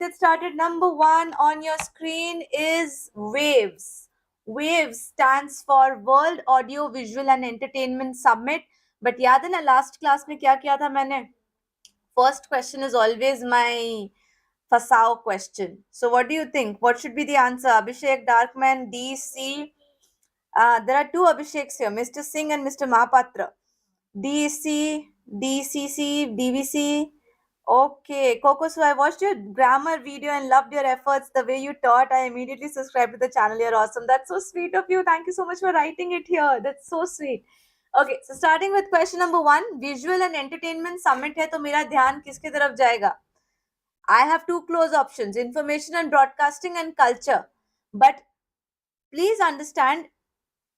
get started. Number 1 on your screen is WAVES. WAVES stands for World Audio Visual and Entertainment Summit. But याद है ना last class में क्या किया था मैंने? First question is always my Fasao question. So what do you think? What should be the answer? Abhishek Darkman, DC. There are two Abhisheks here, Mr. Singh and Mr. Mahapatra. DC, DCC, DVC. Okay, Coco, so I watched your grammar video and loved your efforts. The way you taught, I immediately subscribed to the channel. You're awesome. That's so sweet of you. Thank you so much for writing it here. That's so sweet. Okay, so starting with question number 1, Visual and Entertainment Summit है तो मेरा ध्यान किसके तरफ जाएगा? I have two close options, information and broadcasting and culture. But please understand,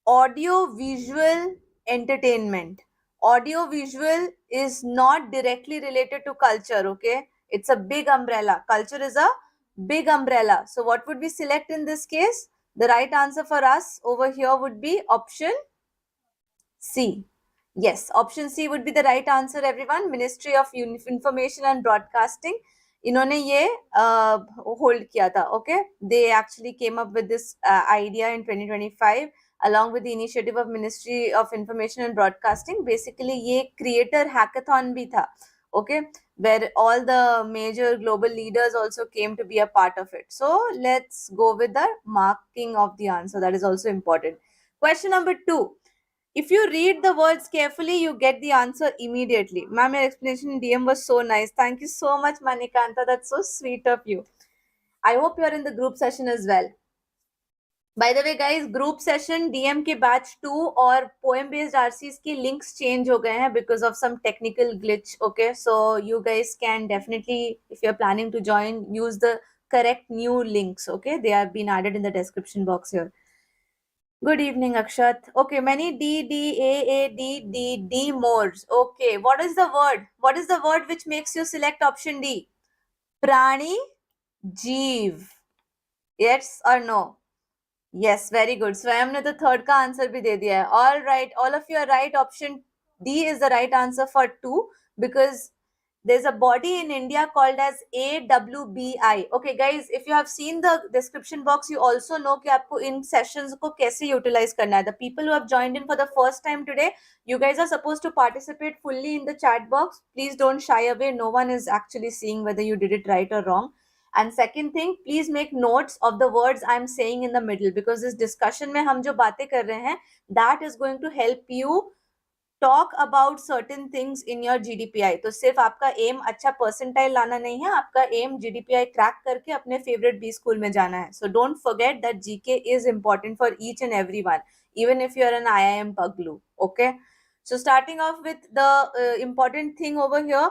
audio visual entertainment. Audio visual is not directly related to culture, okay? It's a big umbrella. Culture is a big umbrella. So what would we select in this case? The right answer for us over here would be option C. Yes, option C would be the right answer, everyone. Ministry of Information and Broadcasting. इन्होंने ये hold किया था, okay? They actually came up with this idea in 2025 along with the initiative of Ministry of Information and Broadcasting. Basically, ये creator hackathon भी था, okay? Where all the major global leaders also came to be a part of it. So let's go with the marking of the answer. That is also important. Question number 2. If you read the words carefully, you get the answer immediately. Ma'am, your explanation in DM was so nice. Thank you so much, Manikanta. That's so sweet of you. I hope you're in the group session as well. By the way, guys, group session DM के batch 2 और poem based RCs की links change हो गए हैं because of some technical glitch. Okay, so you guys can definitely, if you're planning to join, use the correct new links. Okay, they have been added in the description box here. Good evening, Akshat. Okay, many D mores. Okay, what is the word? What is the word which makes you select option D? Prani, Jeev. Yes or no? Yes, very good. Swayam ने तो third का answer भी दे दिया है. All right, all of you are right. Option D is the right answer for 2 because there's a body in India called as AWBI. Okay, guys, if you have seen the description box, you also know कि आपको इन sessions को कैसे utilize करना है. The people who have joined in for the first time today, you guys are supposed to participate fully in the chat box. Please don't shy away. No one is actually seeing whether you did it right or wrong. And second thing, please make notes of the words I'm saying in the middle because this discussion में हम जो बातें कर रहे हैं, that is going to help you talk about certain things in your GDPI. तो सिर्फ आपका एम अच्छा परसेंटाइल लाना नहीं है, आपका एम GDPI क्रैक करके अपने फेवरेट बी स्कूल में जाना है. So don't forget that GK is important for each and everyone, even if you are an IIM Paglu. Okay. So starting off with the important thing over here,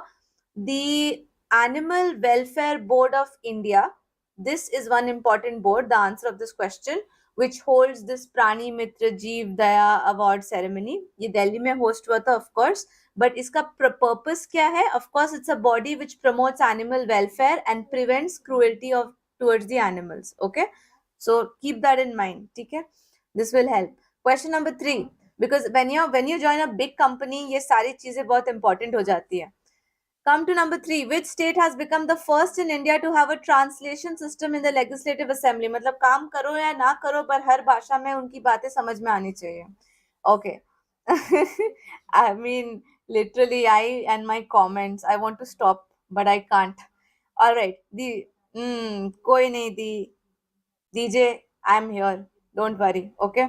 the Animal Welfare Board of India. This is one important board, the answer of this question, which holds this Prani Mitra Jeev Daya Award ceremony. ये दिल्ली में host हुआ था, of course, but इसका purpose क्या है? Of course, it's a body which promotes animal welfare and prevents cruelty towards the animals. Okay, so keep that in mind. ठीक है? This will help. Question number 3, because when you join a big company, ये सारी चीजें बहुत important हो जाती है. Come to number 3. Which state has become the first in India to have a translation system in the Legislative Assembly? मतलब काम करो या ना करो पर हर भाषा में उनकी बातें समझ में आनी चाहिए. Okay. I mean, literally, I and my comments, I want to stop, but I can't. All right. कोई नहीं दी. DJ, I'm here. Don't worry. Okay.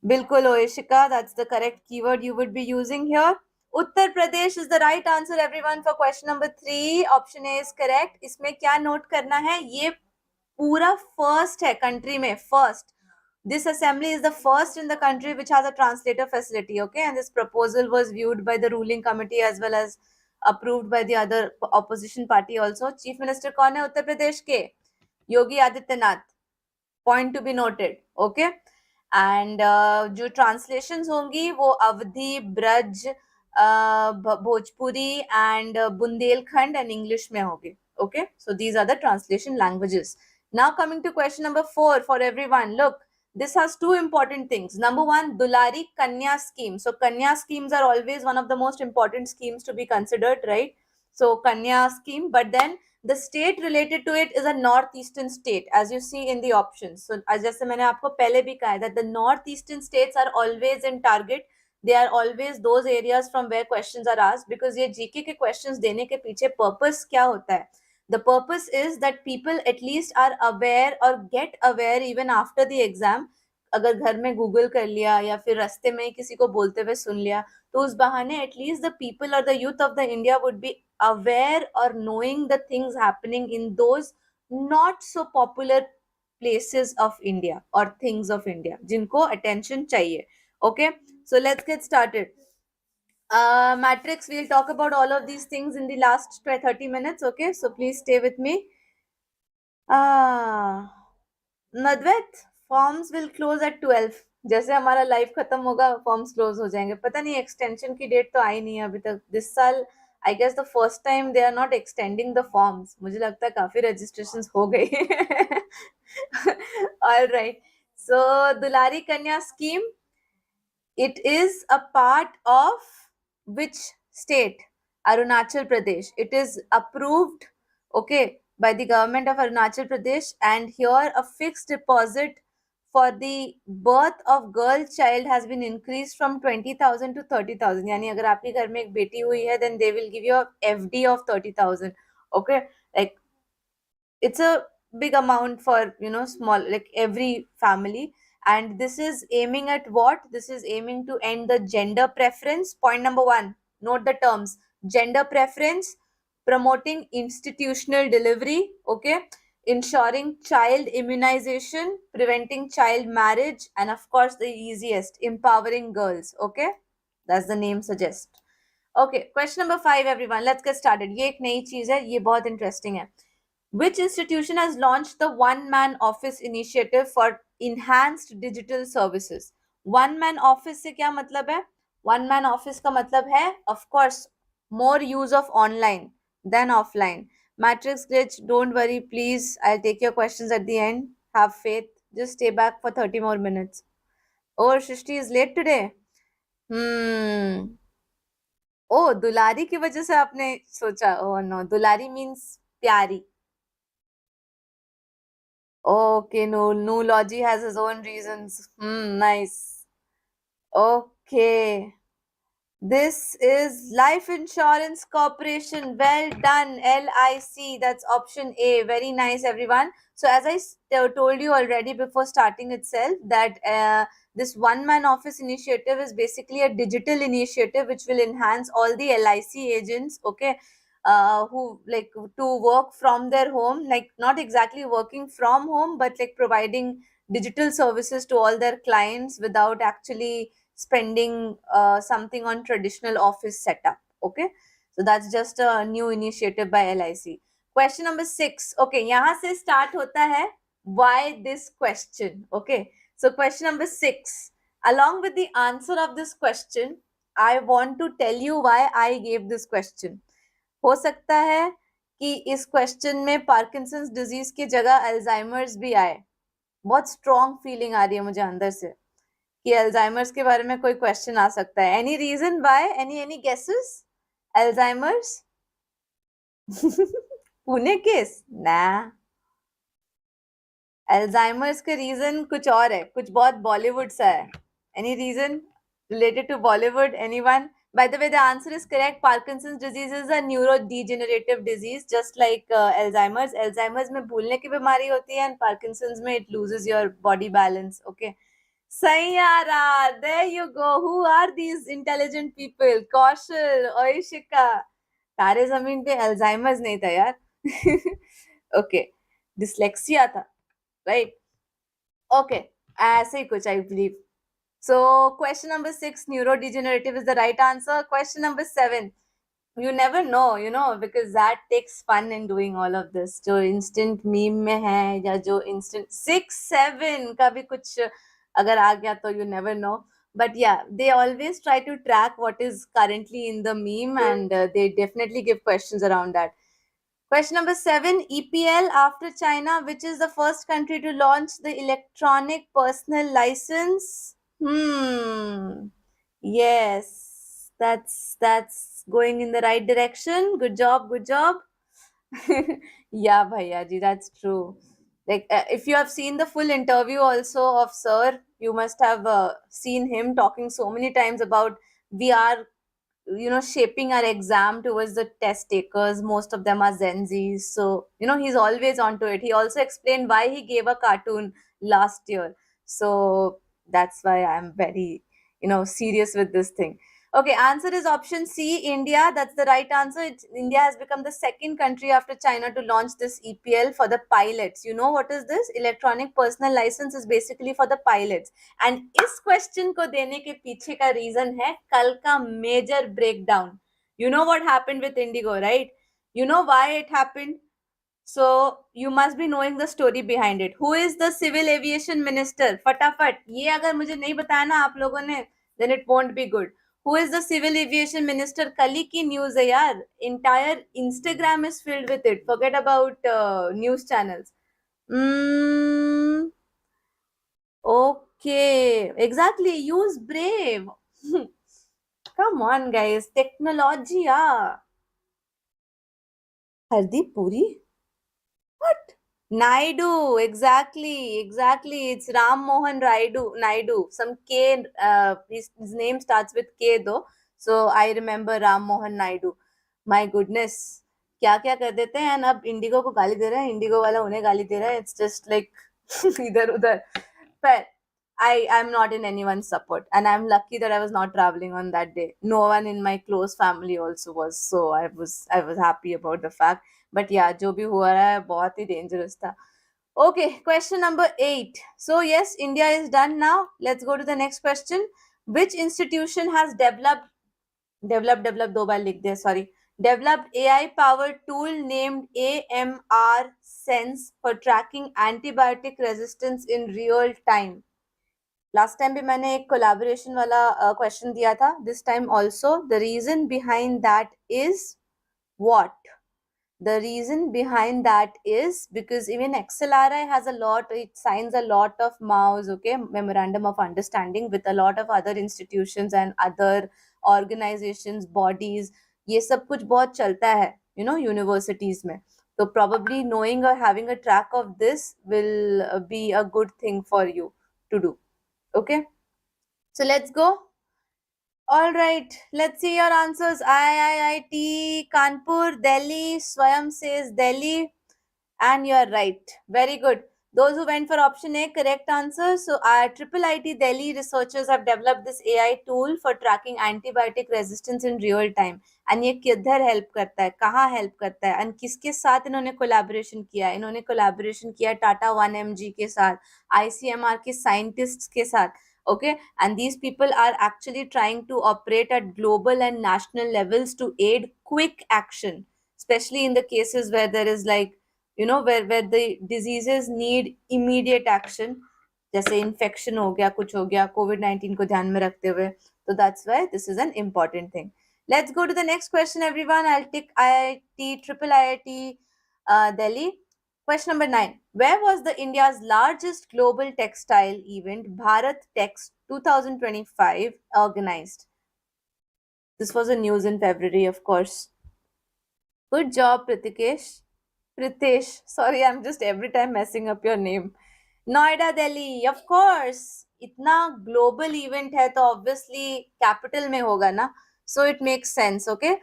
Bilkul Oishika, that's the correct keyword you would be using here. Uttar Pradesh is the right answer, everyone, for question number 3. Option A is correct. इसमें क्या note करना है? ये पूरा first है country में, first. This assembly is the first in the country which has a translator facility, okay? And this proposal was viewed by the ruling committee as well as approved by the other opposition party also. Chief Minister कौन है उत्तर प्रदेश के? Yogi Adityanath. Point to be noted, okay? And जो translations होंगी वो अवधी, Braj, Bhojpuri and Bundelkhand and English में होगी. Okay, so these are the translation languages. Now coming to question number 4 for everyone. Look, this has two important things. Number 1, Dulari Kanya scheme. So Kanya schemes are always one of the most important schemes to be considered, right? So Kanya scheme, but then the state related to it is a northeastern state, as you see in the options. So as जैसे मैंने आपको पहले भी कहा है that the northeastern states are always in target. They are always those areas from where questions are asked, because ये GK के questions देने के पीछे purpose क्या होता है? The purpose is that people at least are aware or get aware even after the exam. अगर घर में गूगल कर लिया या फिर रास्ते में किसी को बोलते हुए सुन लिया, तो उस बहाने at least the people or the youth of the India would be aware or knowing the things happening in those not so popular places of India or things of India जिनको attention चाहिए. Okay, so let's get started. Matrix, we'll talk about all of these things in the last 30 minutes. Okay, so please stay with me. Nadvet, forms will close eight 12. जैसे हमारा life खत्म होगा forms close हो जाएंगे. पता नहीं extension की date तो आई नहीं है अभी तक. दिस साल I guess the first time they are not extending the forms. मुझे लगता है काफी रजिस्ट्रेशन हो गई. ऑल राइट, सो दुलारी कन्या scheme, it is a part of which state? Arunachal Pradesh. It is approved, okay, by the government of Arunachal Pradesh, and here a fixed deposit for the birth of girl child has been increased from 20,000 to 30,000. यानी अगर आपके घर में एक बेटी हुई है, then they will give you a FD of 30,000. Okay, like it's a big amount for, you know, small, like every family. And this is aiming at what? This is aiming to end the gender preference. Point number one, note the terms: gender preference, promoting institutional delivery, okay, ensuring child immunization, preventing child marriage, and of course the easiest, empowering girls. Okay, that's the name suggests. Okay, question number 5, everyone, let's get started. ये एक नई चीज है, ये बहुत interesting है. Which institution has launched the One Man Office initiative for enhanced digital services? One Man Office से क्या मतलब है? One Man Office का मतलब है, of course, more use of online than offline. Matrix Glitch, don't worry, please. I'll take your questions at the end. Have faith. Just stay back for 30 more minutes. Oh, Shrishti is late today. Oh, दुलारी की वजह से आपने सोचा. Oh no, दुलारी means प्यारी. Okay, no, Logi has his own reasons. Nice. Okay. This is Life Insurance Corporation. Well done, LIC. That's option A. Very nice, everyone. So, as I told you already before starting itself, that this one man office initiative is basically a digital initiative which will enhance all the LIC agents, okay, who like to work from their home, like not exactly working from home, but like providing digital services to all their clients without actually spending something on traditional office setup. Okay, so that's just a new initiative by LIC. Question number 6. Okay, यहाँ से start होता है why this question. Okay, so question number 6. Along with the answer of this question, I want to tell you why I gave this question. हो सकता है कि इस question में पार्किंसंस डिजीज की जगह अल्जाइमर्स भी आए. बहुत स्ट्रॉन्ग फीलिंग आ रही है मुझे अंदर से कि अल्जाइमर्स के बारे में कोई क्वेश्चन आ सकता है. Any reason why? Any guesses? Alzheimer's? Pune case ना. अल्जाइमर्स के रीजन कुछ और है, कुछ बहुत बॉलीवुड सा है. एनी रीजन related to Bollywood? Anyone? By the way, the answer is correct. Parkinson's disease is a neurodegenerative disease, just like Alzheimer's. Alzheimer's में भूलने की बीमारी होती है, and Parkinson's में it loses your body balance. Okay. Sayara, there you go. Who are these intelligent people? Kaushal, Oishika. तारे जमीन पे Alzheimer's नहीं था यार. Okay. Dyslexia था, right? Okay. ऐसे ही कुछ I believe. So question number 6, neurodegenerative is the right answer. Question number 7, you never know, you know, because that takes fun in doing all of this. जो instant meme में है या जो instant 6-7 का भी कुछ अगर आ गया तो you never know. But yeah, they always try to track what is currently in the meme, and they definitely give questions around that. Question number 7, EPL after China, which is the first country to launch the electronic personal license? Yes, that's going in the right direction. Good job, good job. Yeah, Bhaiya ji, that's true. Like, if you have seen the full interview also of Sir, you must have seen him talking so many times about we are, shaping our exam towards the test takers. Most of them are Gen Zs. So, he's always onto it. He also explained why he gave a cartoon last year. So, that's why I'm very, serious with this thing. Okay, answer is option C, India. That's the right answer. India has become the second country after China to launch this EPL for the pilots. You know what is this? Electronic personal license is basically for the pilots. And इस question को देने के पीछे का reason है कल का major breakdown. You know what happened with IndiGo, right? You know why it happened. So you must be knowing the story behind it. Who is the civil aviation minister? फटाफट, ये अगर मुझे नहीं बताया ना आप लोगों ने, then it won't be good. Who is the civil aviation minister? कल ही की न्यूज है यार. Entire Instagram is filled with it. Forget about news channels. Okay, exactly. Use Brave. Come on, guys. Technology, yeah. Hardeep Puri? What? Naidu, exactly. It's Ram Mohan Naidu. Some K, his name starts with K though. So I remember Ram Mohan Naidu. My goodness. क्या क्या कर देते हैं. अब Indigo को गाली दे रहे हैं, इंडिगो वाला उन्हें गाली दे रहा है. इट्स जस्ट लाइक इधर उधर. But I'm not in anyone's support, and I'm lucky that I was not traveling on that day. No one in my close family also was, so I was happy about the fact. But yeah, जो भी हुआ रहा है बहुत ही dangerous था. Okay, question number 8. So yes, India is done now. Let's go to the next question. Which institution has developed दो बार लिख दिया, sorry. Developed AI powered tool named AMR Sense for tracking antibiotic resistance in real time. Last time भी मैंने एक collaboration वाला question दिया था. This time also the reason behind that is what? The reason behind that is because even XLRI has a lot, it signs a lot of MOUs, okay, memorandum of understanding with a lot of other institutions and other organizations, bodies. ये सब कुछ बहुत चलता है, universities में. So probably knowing or having a track of this will be a good thing for you to do. Okay, so let's go. All right, let's see your answers. IIT Kanpur, Delhi. Swayam says Delhi, and you're right. Very good. Those who went for option A, correct answer. So, Triple IT Delhi researchers have developed this AI tool for tracking antibiotic resistance in real time. And ये किधर help करता है, कहाँ help करता है, and किसके साथ इन्होंने collaboration किया? इन्होंने collaboration किया टाटा 1mg के साथ, ICMR के scientists के साथ. Okay, and these people are actually trying to operate at global and national levels to aid quick action, especially in the cases where there is like, where the diseases need immediate action, जैसे infection हो गया, कुछ हो गया, COVID-19 को ध्यान में रखते हुए. So that's why this is an important thing. Let's go to the next question, everyone. I'll take IIT, Triple IIT, Delhi. Question number 9. Where was the India's largest global textile event, Bharat Text 2025, organized? This was a news in February, of course. Good job, Pritikesh. Pritesh. Sorry, I'm just every time messing up your name. Noida, Delhi. Of course. इतना global event है तो obviously capital में होगा ना. So it makes sense, okay?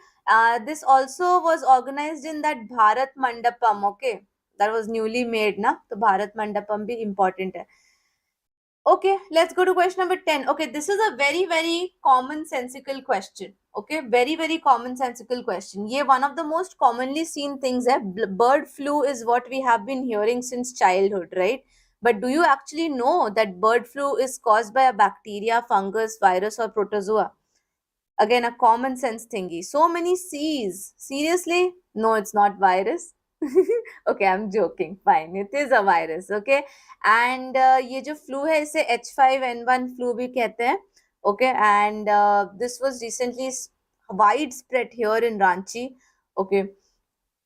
This also was organized in that Bharat Mandapam, okay? That was newly made ना. तो भारत मंडपम भी important है. Okay, let's go to question number 10. Okay, this is a very, very commonsensical question. Okay, very, very commonsensical question. Yeah, one of the most commonly seen things है. Bird flu is what we have been hearing since childhood, right? But do you actually know that bird flu is caused by a bacteria, fungus, virus, or protozoa? Again, a common sense thingy. So many C's. Seriously? No, it's not virus. Okay, I'm joking. Fine, it is a virus. Okay, and ये जो flu है इसे H5N1 flu भी कहते हैं. Okay, and this was recently widespread here in Ranchi. Okay,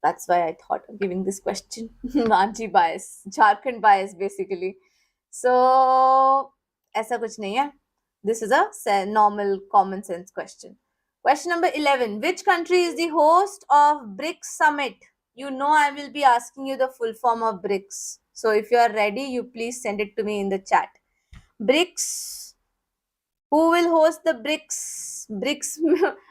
that's why I thought of giving this question. Ranchi bias, Jharkhand bias, basically. So ऐसा कुछ नहीं है. This is a normal common sense question. Question number 11. Which country is the host of BRICS Summit? you know I will be asking you the full form of BRICS. So if you are ready, you please send it to me in the chat. BRICS. Who will host the BRICS? BRICS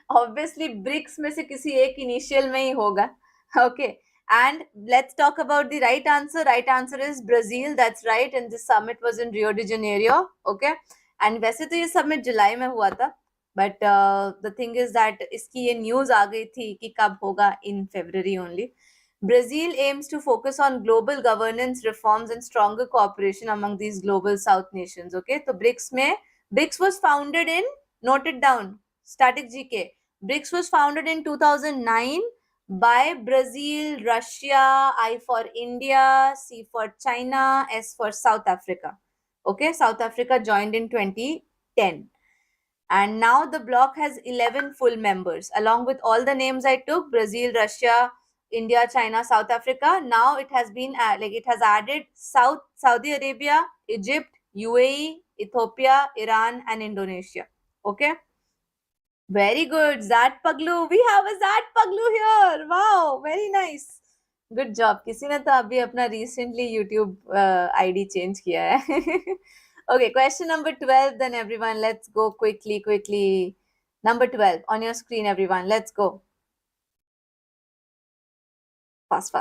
obviously BRICS में से किसी एक initial में ही होगा. Okay. And let's talk about the right answer. Right answer is Brazil. That's right. And this summit was in Rio de Janeiro. Okay. And वैसे तो ये summit जुलाई में हुआ था. But the thing is that इसकी ये news आ गई थी कि कब होगा in February only. Brazil aims to focus on global governance reforms and stronger cooperation among these global South nations. Okay. तो BRICS में BRICS was founded in, note it down, static GK. BRICS was founded in 2009 by Brazil, Russia, I for India, C for China, S for South Africa. Okay, South Africa joined in 2010. And now the bloc has 11 full members. Along with all the names I took, Brazil, Russia, India, China, South Africa, now it has been it has added Saudi Arabia, Egypt, UAE, Ethiopia, Iran, and Indonesia. Okay. Very good. Zat Paglu. We have a Zat Paglu here. Wow. Very nice. Good job. किसी ने तो अभी अपना recently YouTube ID change किया है. Okay, question number 12 then everyone. Let's go quickly. Number 12 on your screen, everyone. Let's go. Fast.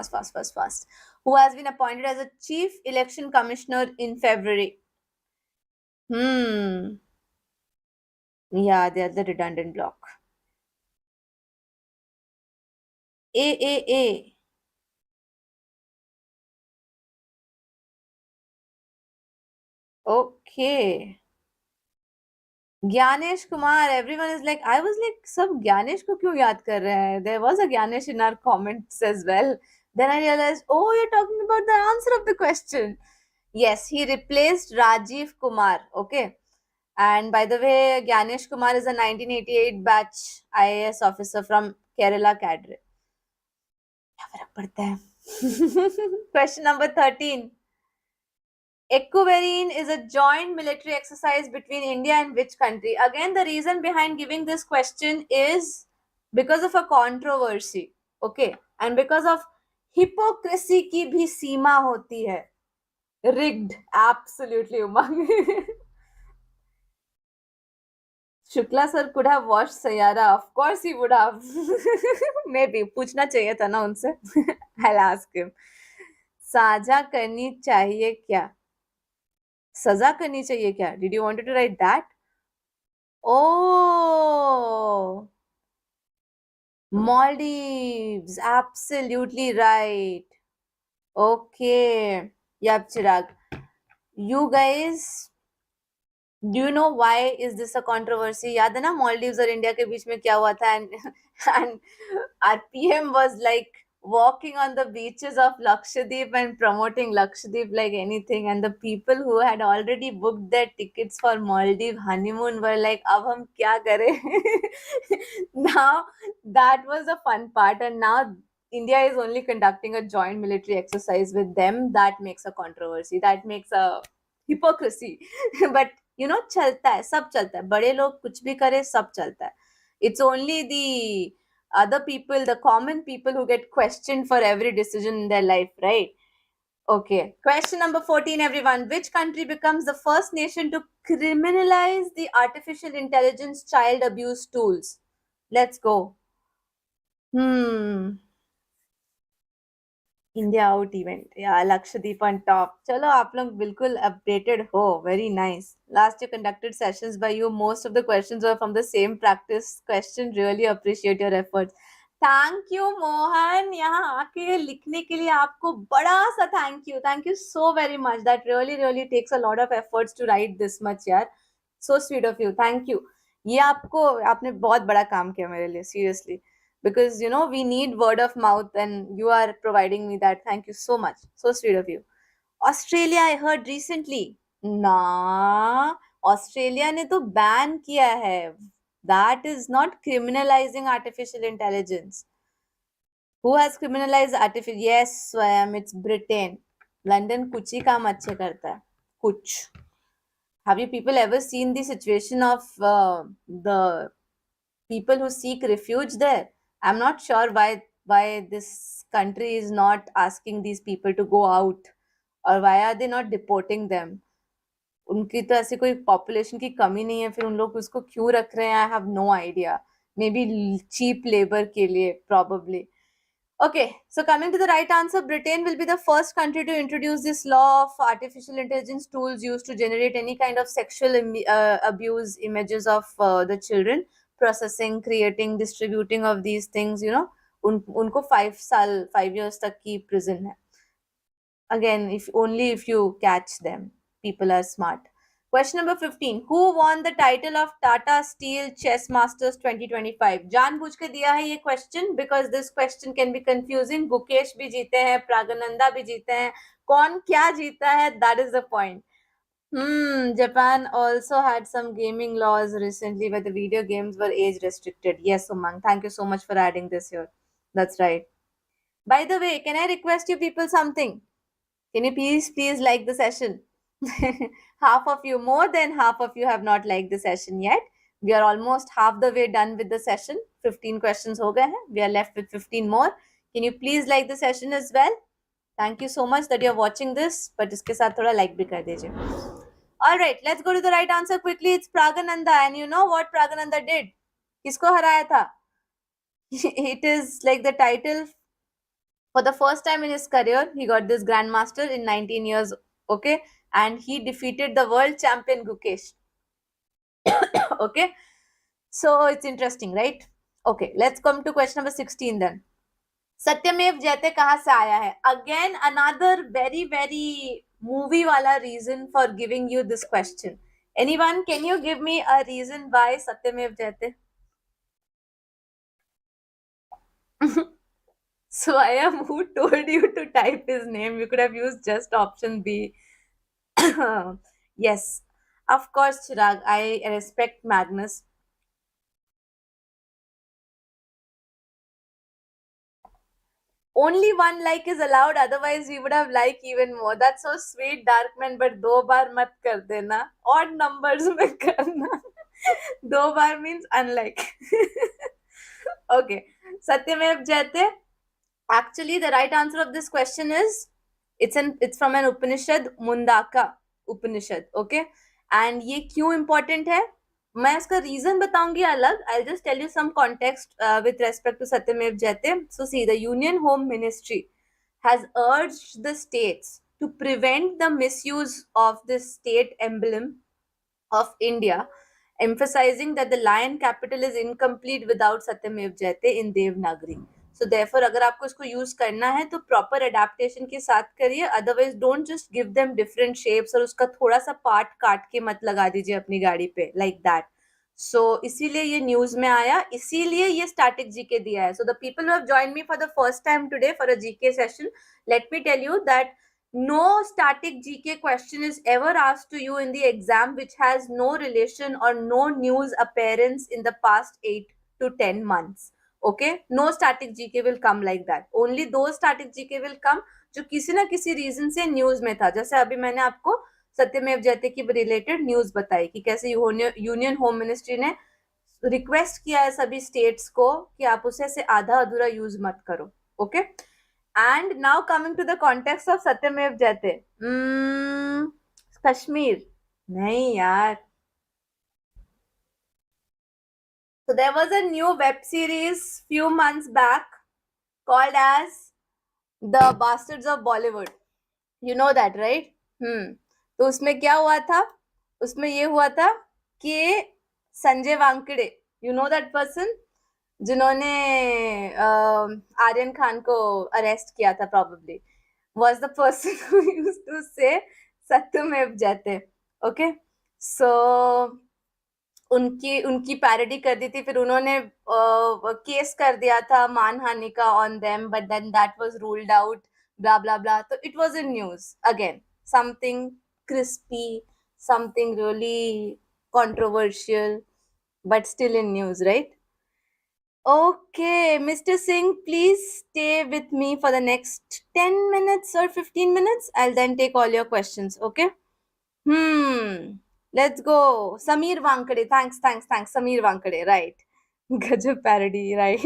Who has been appointed as a chief election commissioner in February? Yeah, they are the redundant block. AAA. Okay. Gyanesh Kumar, everyone is like, I was like, सब ज्ञानेश को क्यों याद कर रहे हैं? There was a Gyanesh in our comments as well. Then I realized, oh, you're talking about the answer of the question. Yes, he replaced Rajiv Kumar. Okay. And by the way, Gyanesh Kumar is a 1988 batch IAS officer from Kerala cadre. क्या फर्क पड़ता है? Question number 13. Equaverine is a joint military exercise between India and which country? Again, the reason behind giving this question is because of a controversy. Okay. And because of hypocrisy की भी सीमा होती है. Rigged. Absolutely, Umang. Shukla sir could have watched Sayara. Of course he would have. Maybe. पूछना चाहिए था ना उनसे. I'll ask him. साझा करनी चाहिए क्या? सजा करनी चाहिए क्या? Did you want to write that? Oh, Maldives. Absolutely right. Okay. Yep, Chirag. You guys, do you know why is this a controversy? याद है ना Maldives और India के बीच में क्या हुआ था? And our PM was like walking on the beaches of Lakshadweep and promoting Lakshadweep like anything. And the people who had already booked their tickets for Maldives honeymoon were like, अब हम क्या करें? Now that was the fun part, and now India is only conducting a joint military exercise with them. That makes a controversy. That makes a hypocrisy. But you know, चलता है, सब चलता है. बड़े लोग कुछ भी करे, सब चलता है. It's only the other people, the common people who get questioned for every decision in their life, right? Okay. Question number 14, everyone. Which country becomes the first nation to criminalize the artificial intelligence child abuse tools? Let's go. India out event या Lakshadweep on top चलो आप लोग बिल्कुल updated हो very nice last year conducted sessions by you most of the questions were from the same practice question really appreciate your efforts thank you Mohan यहाँ आके लिखने के लिए आपको बड़ा सा thank you so very much that really takes a lot of efforts to write this much यार so sweet of you thank you ये आपने बहुत बड़ा काम किया मेरे लिए seriously because you know we need word of mouth and you are providing me that. Thank you so much, so sweet of you. Australia I heard recently. Nah, Australia ने तो ban किया है. That is not criminalizing artificial intelligence. Who has criminalized artificial? Yes, Swayam, it's Britain. London कुछ ही काम अच्छे करता है. कुछ. Have you people ever seen the situation of the people who seek refuge there? I'm not sure why this country is not asking these people to go out, or why are they not deporting them? उनकी तो ऐसी कोई population की कमी नहीं है, फिर उन लोग उसको क्यों रख रहे हैं? I have no idea. Maybe cheap labour के लिए, probably. Okay, so coming to the right answer, Britain will be the first country to introduce this law of artificial intelligence tools used to generate any kind of sexual abuse images of the children, processing, creating, distributing of these things, you know. उनको 5 years तक की prison है. Again, if only if you catch them. People are smart. Question number 15. Who won the title of Tata Steel Chess Masters 2025? जानबूझ के दिया है ये question because this question can be confusing. Gukesh भी जीते हैं, Pragananda भी जीते हैं. कौन क्या जीता है? That is the point. Japan also had some gaming laws recently where the video games were age restricted. Yes, Umang. Thank you so much for adding this here. That's right. By the way, can I request you people something? Can you please like the session? Half of you, more than half of you have not liked the session yet. We are almost half the way done with the session. 15 questions ho gaye hain. We are left with 15 more. Can you please like the session as well? Thank you so much that you are watching this. But iske saath thoda like bhi kar dijiye. All right, let's go to the right answer quickly. It's Pragananda. And you know what Pragananda did? Kisko haraya tha? It is like the title. For the first time in his career, he got this grandmaster in 19 years, okay, and he defeated the world champion Gukesh. Okay, so it's interesting, right? Okay, let's come to question number 16 then. सत्यमेव जयते कहाँ से आया है? Again, another very movie wala reason for giving you this question. Anyone, can you give me a reason why Satyamev Jayate? So I am who told you to type his name? You could have used just option B. Yes, of course, Chirag. I respect Magnus. Only one like is allowed, otherwise we would have like even more. That's so sweet, Darkman. But दो बार मत कर देना. Odd numbers में करना. दो बार means unlike. Okay, Satyamev Jayate. Actually, the right answer of this question is it's from an Upanishad, Mundaka Upanishad. Okay, and ये क्यों important है? मैं इसका reason बताऊंगी अलग. I'll just tell you some context with respect to Satyamev Jayate. So see, the Union Home Ministry has urged the states to prevent the misuse of this state emblem of India, emphasizing that the lion capital is incomplete without Satyamev Jayate in Devanagari. So therefore, अगर आपको इसको use करना है तो proper adaptation के साथ करिए, otherwise don't just give them different shapes और उसका थोड़ा सा पार्ट काट के मत लगा दीजिए अपनी गाड़ी पे, लाइक दैट. सो इसीलिए ये न्यूज में आया, इसीलिए ये स्टैटिक जीके दिया है. So the people who have joined me for the first time today for a GK session, let me tell you that no static GK question is ever asked to you in the exam which has no relation or no news appearance in the past 8 to 10 months. Okay, no static GK will come like that. Only those static GK will come जो किसी ना किसी reason से news में था. जैसे अभी मैंने आपको सत्यमेव जयते की रिलेटेड न्यूज बताई कि कैसे यूनियन होम मिनिस्ट्री ने रिक्वेस्ट किया है सभी स्टेट्स को कि आप उसे से आधा अधूरा यूज मत करो. Okay, and now coming to the context of Satyamev Jayate. Kashmir. नहीं यार. So there was a new web series few months back called as The Bastards of Bollywood. You know that, right? तो उसमें क्या हुआ था? उसमें ये हुआ था कि Sanjay वांकड़े, you know that person? जिन्होंने आर्यन खान को अरेस्ट किया था, probably was the person who used to say Satyamev Jayate. Okay, so उनकी पैरोडी कर दी थी. फिर उन्होंने केस कर दिया था मानहानि का on them, but then that was ruled out, blah blah blah. So it was in news again, something crispy, something really controversial, but still in news, right? Okay, Mr. Singh, please stay with me for the next 10 minutes or 15 minutes. I'll then take all your questions, okay? Let's go. Sameer Wankade. Thanks. Sameer Wankade, right. Gajab parody, right.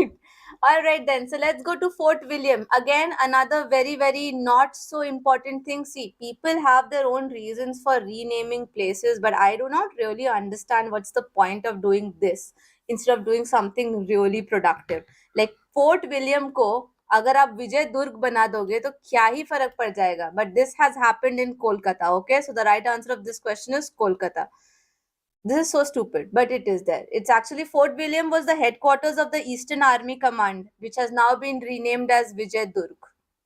All right, then. So let's go to Fort William. Again, another very, very not so important thing. See, people have their own reasons for renaming places, but I do not really understand what's the point of doing this instead of doing something really productive. Like Fort William को अगर आप विजय दुर्ग बना दोगे तो क्या ही फर्क पड़ जाएगा. But this has happened in Kolkata. Okay, so the right answer of this question is Kolkata. This is so stupid, but it is there. It's actually Fort William was the headquarters of the Eastern Army Command, which has now been renamed as Vijay Durg.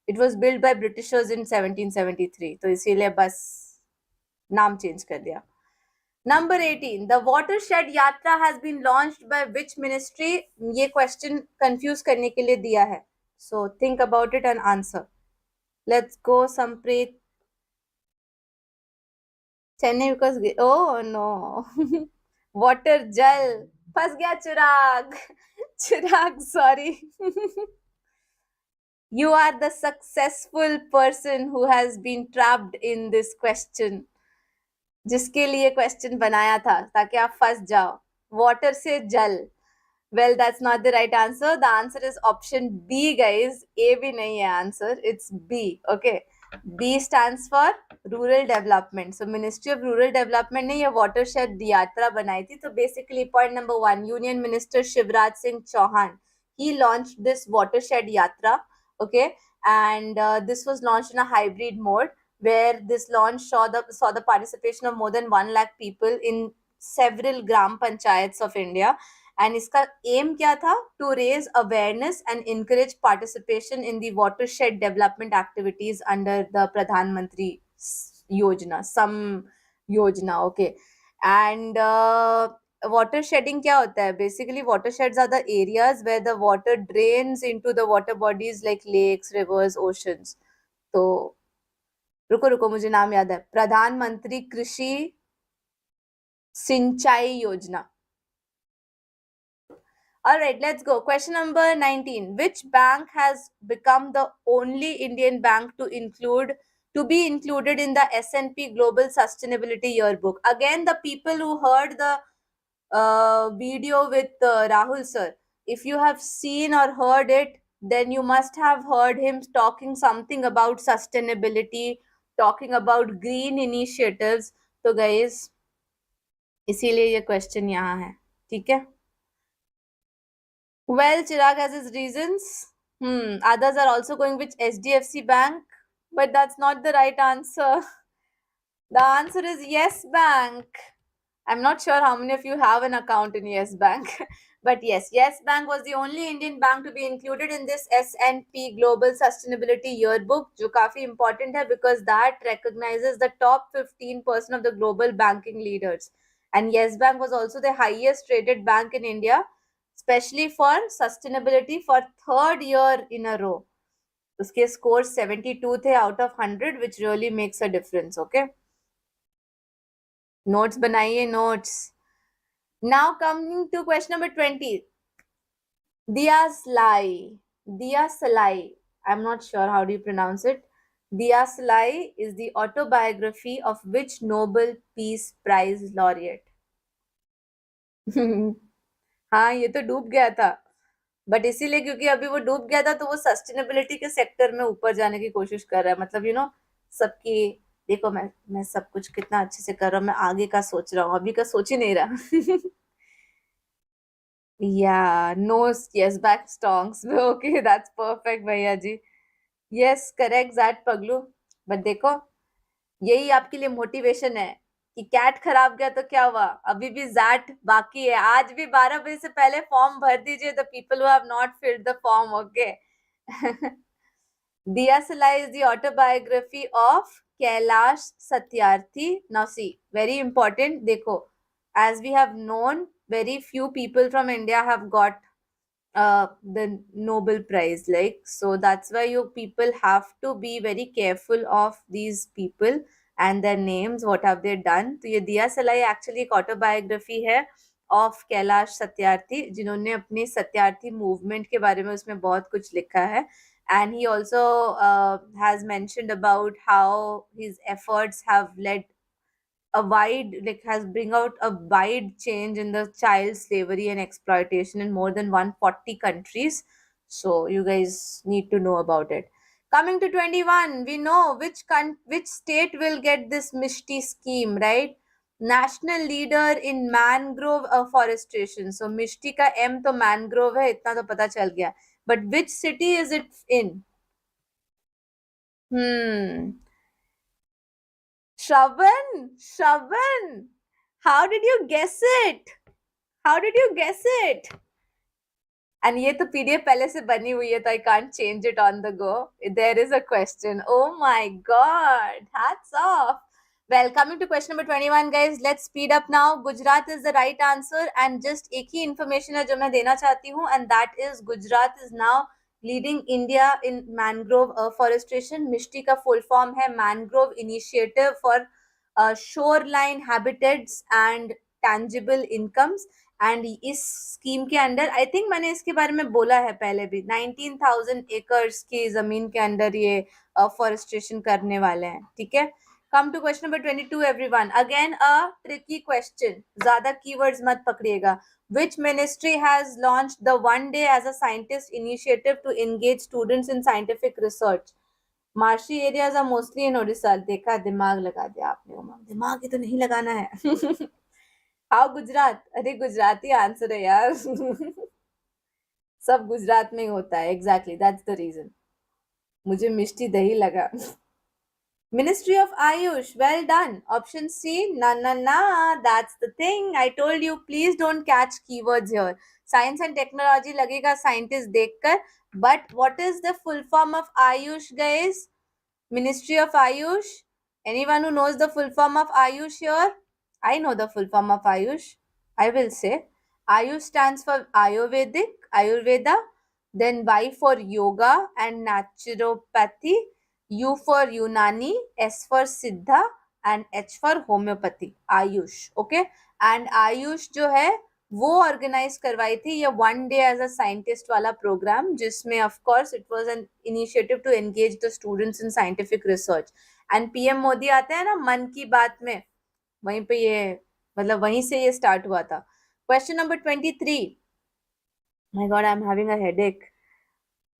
It was built by Britishers in 1773. तो इसीलिए बस नाम change कर दिया. Number 18. The watershed yatra has been launched by which ministry? ये question confuse करने के लिए दिया है. So think about it and answer. Let's go, Sampreet. Chennai because oh no. Water jal. फंस गया चिराग. चिराग, sorry. You are the successful person who has been trapped in this question. जिसके लिए क्वेश्चन बनाया था ताकि आप फंस जाओ. वाटर से जल. Well, that's not the right answer. The answer is option B, guys. A भी नहीं है answer. It's B. Okay. B stands for rural development. So Ministry of Rural Development ने ये watershed यात्रा बनाई थी. So basically point number 1, Union Minister Shivraj Singh Chauhan, he launched this watershed yatra. Okay, and this was launched in a hybrid mode where this launch saw the participation of more than 1 lakh people in several gram panchayats of India. And इसका aim क्या था? To raise awareness and encourage participation in the watershed development activities under the Pradhan Mantri Yojana, some Yojana, okay. And watershedding क्या होता है? Basically, watersheds are the areas where the water drains into the water bodies like lakes, rivers, oceans. तो रुको रुको, मुझे नाम याद है. प्रधानमंत्री कृषि सिंचाई योजना. All right, let's go. Question number 19. Which bank has become the only Indian bank to be included in the S&P Global Sustainability Yearbook? Again, the people who heard the video with Rahul sir, if you have seen or heard it, then you must have heard him talking something about sustainability, talking about green initiatives. तो guys, इसीलिए ये question यहाँ है. ठीक है? Well, Chirag has his reasons. Others are also going with HDFC Bank, but that's not the right answer. The answer is Yes Bank. I'm not sure how many of you have an account in Yes Bank, but yes, Yes Bank was the only Indian bank to be included in this S&P Global Sustainability Yearbook, जो काफी important है because that recognizes the top 15% of the global banking leaders. And Yes Bank was also the highest rated bank in India, especially for sustainability for third year in a row. उसके scores 72 थे out of 100, which really makes a difference. Okay. Notes बनाइए, notes. Now coming to question number 20. Diya Salai. Diya Salai. I'm not sure how do you pronounce it. Diya Salai is the autobiography of which Nobel Peace Prize laureate? हाँ, ये तो डूब गया था, but इसीलिए क्योंकि अभी वो डूब गया था तो वो सस्टेनेबिलिटी के सेक्टर में ऊपर जाने की कोशिश कर रहा है. मतलब सबकी देखो, मैं सब कुछ कितना अच्छे से कर रहा हूँ, मैं आगे का सोच रहा हूँ, अभी का सोच ही नहीं रहा. Yeah, no, yes, back stonks. Okay, that's perfect, भैया जी. Yes, correct, Zat Paglu. But देखो, यही आपके लिए मोटिवेशन है कि कैट खराब गया तो क्या हुआ, अभी भी जैट बाकी है. आज भी 12 बजे से पहले फॉर्म भर दीजिए, the people who have not filled the form. Okay. Diya Salai is the autobiography of Kailash Satyarthi. Now see, very important. देखो, as we have known, very few people from India have got the Nobel Prize. Like, so that's why you people have to be very careful of these people and their names. What have they done? तो ये दिया सलाई actually एक autobiography है of Kailash Satyarthi, जिन्होंने अपनी Satyarthi movement के बारे में उसमें बहुत कुछ लिखा है. And he also has mentioned about how his efforts have led has bring out a wide change in the child slavery and exploitation in more than 140 countries. So you guys need to know about it. Coming to 21, we know which state will get this Mishti scheme, right? National leader in mangrove afforestation. So Mishti का M तो mangrove है, इतना तो पता चल गया. But which city is it in? Shravan, how did you guess it? How did you guess it? And ये तो PDF पहले से बनी हुई है, तो I can't change it on the go. There is a question. Oh my God. Hats off. Well, coming to question number 21, guys, let's speed up now. Gujarat is the right answer, and just एक ही information है जो मैं देना चाहती हूँ, and that is Gujarat is now leading India in mangrove afforestation. MISTI का full form है Mangrove Initiative for Shoreline Habitats and Tangible Incomes. And इस स्कीम के अंडर आई थिंक मैंने इसके बारे में बोला है पहले भी 19,000 एकर्स की जमीन के अंदर ये फॉरेस्टेशन करने वाले हैं. ठीक है. Come to question number 22 everyone. Again a tricky question, ज्यादा कीवर्ड्स मत पकड़िएगा. Which ministry has launched the one day as a scientist initiative to engage students in scientific research? Marshy areas are mostly in Odisha. देखा, दिमाग लगा दिया आपने. दिमाग ही तो नहीं लगाना है. हाउ गुजरात? अरे गुजराती आंसर है यार. सब गुजरात में ही होता है. Exactly, that's the reason. मुझे मिष्टी दही लगा. Ministry of Ayush, well done. Option C, na. That's the thing. I told you, please don't catch keywords here. Science and technology लगेगा scientist देखकर. But what is the full form of Ayush, guys? Ministry of Ayush. Anyone who knows the full form of Ayush here? I know the full form of Ayush. I will say. Ayush stands for Ayurveda. Then Y for yoga and naturopathy. U for Unani. S for Siddha. And H for homeopathy. Ayush. Okay. And Ayush जो है वो organise करवाई थी ये one day as a scientist वाला programme, जिसमें of course it was an initiative to engage the students in scientific research. And PM Modi आते हैं ना मन की बात में, वहीं पे ये मतलब वहीं से ये स्टार्ट हुआ था. Question number 23. My god, I am having a headache.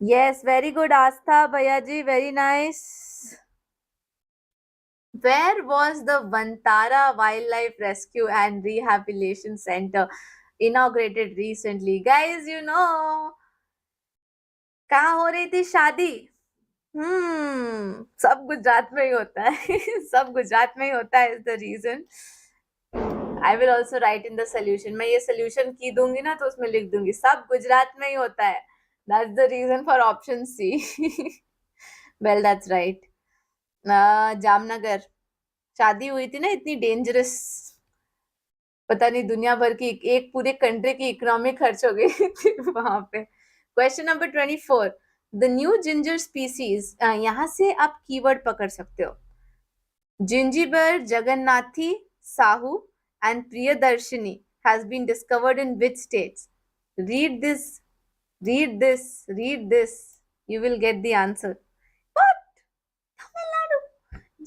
Yes, very good Aastha भैया ji, very nice. Where was the Vantara Wildlife Rescue and Rehabilitation Center inaugurated recently? Guys, you know, कहाँ हो रही थी शादी? सब गुजरात में ही होता है. सब गुजरात में ही होता है is the reason. I will also write in the solution. मैं ये solution की दूंगी ना तो उसमें लिख दूंगी सब गुजरात में ही होता है. That's the reason for option C. Well, that's right. Jamnagar शादी हुई थी ना, इतनी डेंजरस, पता नहीं दुनिया भर की एक पूरे कंट्री की इकोनॉमी खर्च हो गई थी वहां पे. Question number 24. The new ginger species, यहाँ से आप कीवर्ड पकड़ सकते हो. Zingiber jagannathii Sahu and Priyadarshini has been discovered in which states? Read this. You will get the answer. What? Tamil Nadu.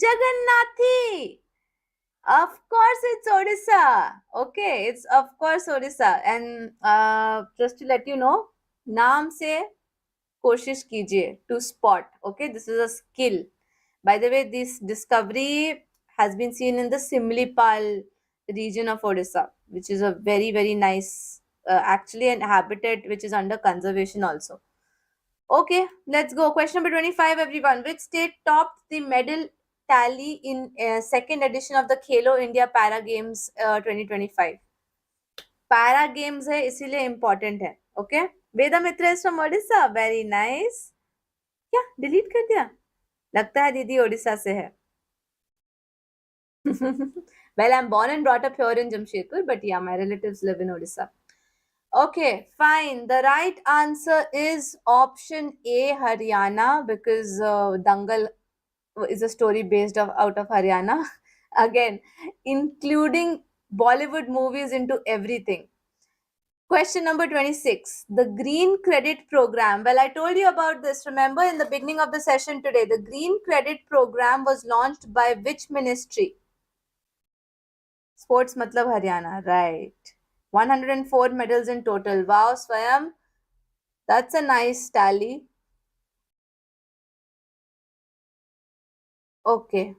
Jagannathi. Of course, it's Odisha. Okay, it's of course Odisha. And just to let you know, नाम से कोशिश कीजिए to spot. Okay, this is a skill. By the way, this discovery has been seen in the Simlipal region of Odisha, which is a very, very nice, actually an habitat which is under conservation also. Okay, let's go. Question number 25, everyone. Which state topped the medal tally in second edition of the Khelo India Para Games 2025? Para Games है इसीलिए important है. Okay. Veda Mitra is from Odisha. Very nice. क्या delete कर दिया? लगता है दीदी ओडिशा से है. Well, I'm born and brought up here in Jamshedpur, but yeah, my relatives live in Odisha. Okay, fine. The right answer is option A, Haryana, because Dangal is a story based out of Haryana. Again, including Bollywood movies into everything. Question number 26. The Green Credit Program. Well, I told you about this. Remember in the beginning of the session today, the Green Credit Program was launched by which ministry? Sports matlab Haryana, right. 104 medals in total. Wow, Swayam. That's a nice tally. Okay.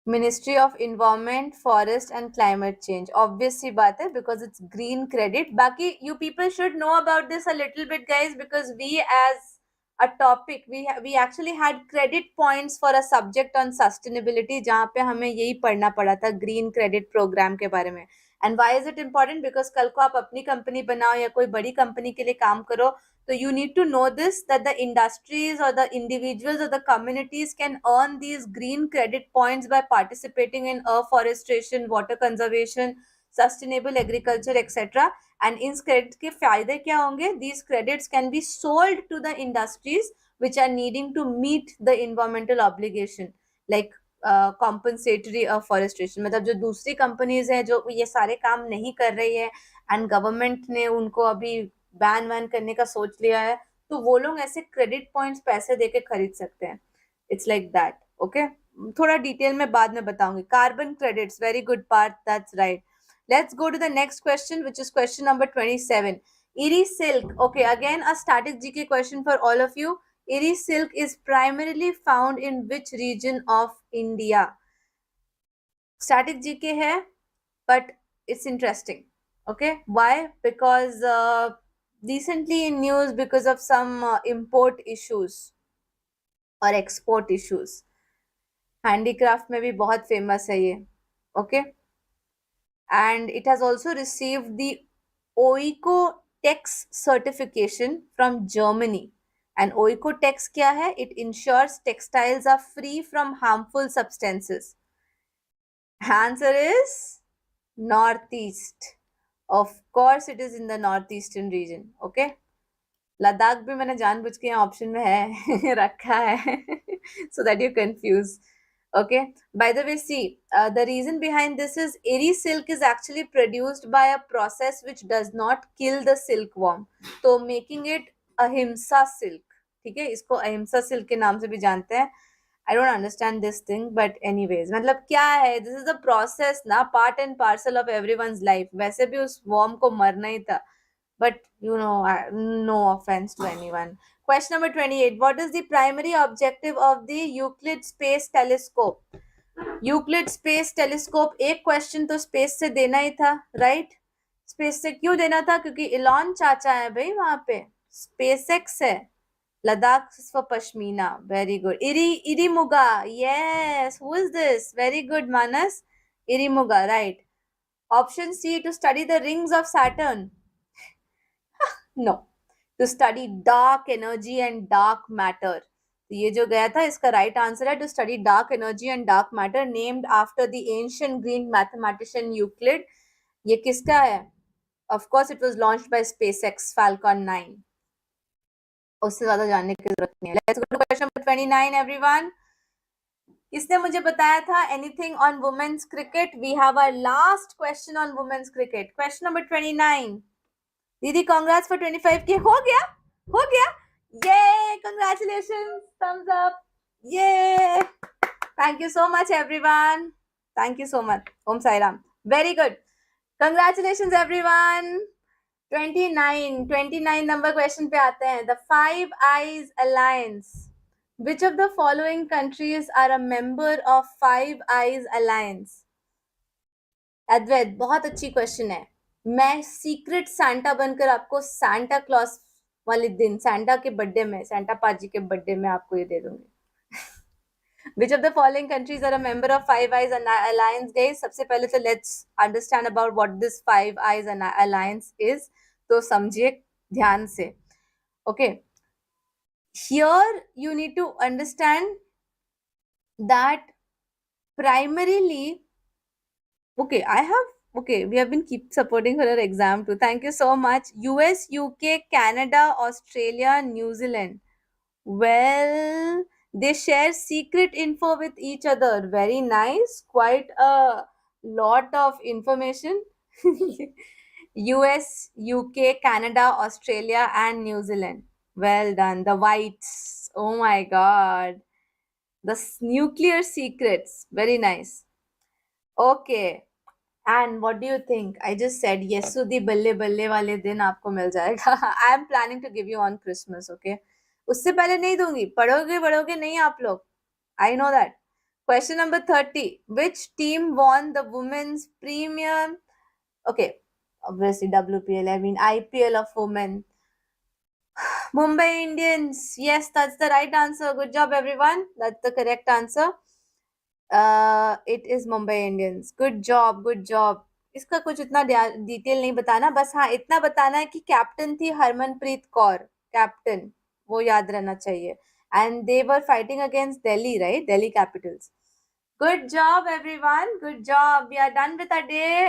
Ministry of Environment, Forest and Climate Change. Obvious सी बात है because it's green credit. बाकी you people should know about this a little bit, guys, because we as a topic we actually had credit points for a subject on sustainability जहाँ पे हमें यही पढ़ना पड़ा था green credit program के बारे में. And why is it important? Because कल को आप अपनी कंपनी बनाओ या कोई बड़ी कंपनी के लिए काम करो, so you need to know this, that the industries or the individuals or the communities can earn these green credit points by participating in afforestation, water conservation, sustainable agriculture, etc. And in credits के फायदे क्या होंगे? These credits can be sold to the industries which are needing to meet the environmental obligation, like compensatory afforestation. मतलब जो दूसरी companies है जो ये सारे काम नहीं कर रही है एंड गवर्नमेंट ने उनको अभी बैन वैन करने का सोच लिया है, तो वो लोग ऐसे क्रेडिट पॉइंट्स पैसे देके खरीद सकते हैं. It's like that. ओके, थोड़ा डिटेल में बाद में बताऊंगी. Carbon credits, very good part, that's right. Let's go to the next question, which is question number 27. Eri silk. Okay, again a static GK question for all of you. Eri silk is primarily found in which region of India? Static GK है, but it's interesting. Okay, why? Because recently in news because of some import issues और export issues. Handicraft में भी बहुत famous है ये. Okay, and it has also received the Oeco-Tex certification from Germany. And Oeco-Tex क्या है? It ensures textiles are free from harmful substances. Answer is Northeast. Of course, it is in the northeastern region. Okay. Ladakh भी मैंने जानबूझ के यहाँ option में है रखा है so that you confuse. Okay, by the way, see, the reason behind this is Eri silk is actually produced by a process which does not kill the silkworm, तो making it ahimsa silk. ठीक है, इसको अहिंसा silk के नाम से भी जानते हैं. I don't understand this thing, but anyways, मतलब क्या है, this is a process ना, part and parcel of everyone's life. वैसे भी उस worm को मरना ही था, but no offense to anyone. Question number 28. What is the primary objective of the Euclid Space Telescope? Euclid Space Telescope, एक question तो space से देना ही था, राइट? स्पेस से क्यों देना था? क्योंकि इलॉन चाचा है भाई वहां पे, स्पेसएक्स है. Ladakh for pashmina, very good. इरीमुगा, yes, who is this? Very good Manas. इरीमुगा, right. Option C, to study the rings of Saturn. No, to study dark energy and dark matter. तो ये जो गया था इसका राइट आंसर है to study dark energy and dark matter, named after the ancient Greek mathematician Euclid. ये किसका है? Of course it was launched by SpaceX Falcon 9. उससे ज्यादा जानने की जरूरत नहीं है. Let's go to question number 29 everyone. किसने मुझे बताया था anything on women's cricket? We have our last question on women's cricket. Question number 29. दीदी कांग्रेस फॉर 25 के. हो गया, हो गया. ये कंग्रेचुलेशंस, थम्स अप. ये thank you so much everyone, thank you so much. Om Sai Ram. Very good, congratulations everyone. 29 number question पे आते हैं. The five eyes alliance, which of the following countries are a member of Five Eyes Alliance? अद्वैत, बहुत अच्छी question है. मैं secret Santa बनकर आपको Santa Claus वाले दिन, सांता के बर्थडे में, सांता पाजी के बर्थडे में आपको ये दे दूंगी. Which of the following countries are a member of Five Eyes Alliance, guys? सबसे पहले तो let's understand about what this Five Eyes Alliance is. तो समझिए ध्यान से. Okay, here you need to understand that primarily, okay, we have been keep supporting for our exam too. Thank you so much. US, UK, Canada, Australia, New Zealand. Well, they share secret info with each other. Very nice. Quite a lot of information. US, UK, Canada, Australia, and New Zealand. Well done. The whites. Oh my God. The nuclear secrets. Very nice. Okay. And what do you think? I just said Yesudi Balle Balle वाले दिन आपको मिल जाएगा. I am planning to give you on Christmas, okay? उससे पहले नहीं दूंगी. पढ़ोगे नहीं आप लोग. I know that. Question number 30. Which team won the women's premium? Okay, obviously WPL. I mean IPL of women. Mumbai Indians. Yes, that's the right answer. Good job, everyone. That's the correct answer. It is Mumbai Indians. Good job, good job. इसका कुछ इतना detail नहीं बताना, बस हाँ इतना बताना है कि कैप्टन थी हरमनप्रीत कौर. कैप्टन, वो याद रहना चाहिए. And they were fighting against Delhi, right? Delhi Capitals. Good job, everyone. Good job. We are done with our day.